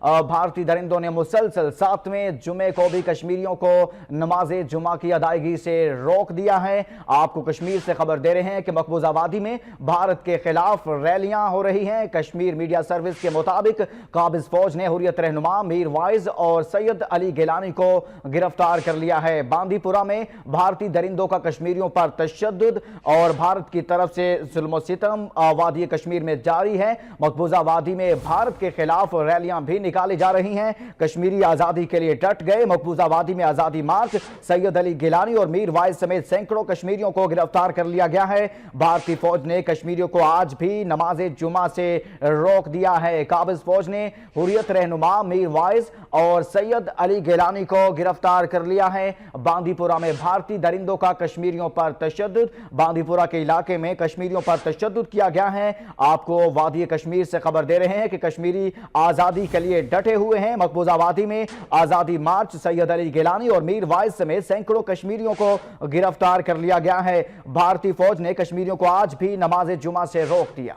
بھارتی درندوں نے مسلسل 7ویں جمعے کو بھی کشمیریوں کو نماز جمعہ کی ادائیگی سے روک دیا ہے۔ آپ کو کشمیر سے خبر دے رہے ہیں کہ مقبوضہ وادی میں بھارت کے خلاف ریلیاں ہو رہی ہیں۔ کشمیر میڈیا سروس کے مطابق قابض فوج نے حریت رہنما میر وائز اور سید علی گیلانی کو گرفتار کر لیا ہے۔ باندی پورہ میں بھارتی درندوں کا کشمیریوں پر تشدد اور بھارت کی طرف سے ظلم و ستم وادی کشمیر میں جاری ہے۔ مقبوضہ وادی میں بھارت کے خلاف ریلیاں بھی نکالی جا رہی ہیں۔ کشمیری آزادی کے لیے ڈٹ گئے۔ مقبوضہ وادی میں آزادی مارچ، سید علی گیلانی اور میر وائز سمیت سینکڑوں کشمیریوں کو گرفتار کر لیا گیا ہے۔ بھارتی فوج نے کشمیریوں کو آج بھی نماز جمعہ سے روک دیا ہے۔ قابض فوج نے حریت رہنما میر وائز اور سید علی گیلانی کو گرفتار کر لیا ہے۔ باندی پورہ میں بھارتی درندوں کا کشمیریوں پر تشدد۔ باندی پورہ کے علاقے میں کشمیریوں پر تشدد کیا گیا ہے۔ آپ کو وادی کشمیر سے خبر دے رہے ہیں کہ کشمیری آزادی کے لیے ڈٹے ہوئے ہیں۔ مقبوضہ وادی میں آزادی مارچ، سید علی گیلانی اور میر وائز سمیت سینکڑوں کشمیریوں کو گرفتار کر لیا گیا ہے۔ بھارتی فوج نے کشمیریوں کو آج بھی نماز جمعہ سے روک دیا۔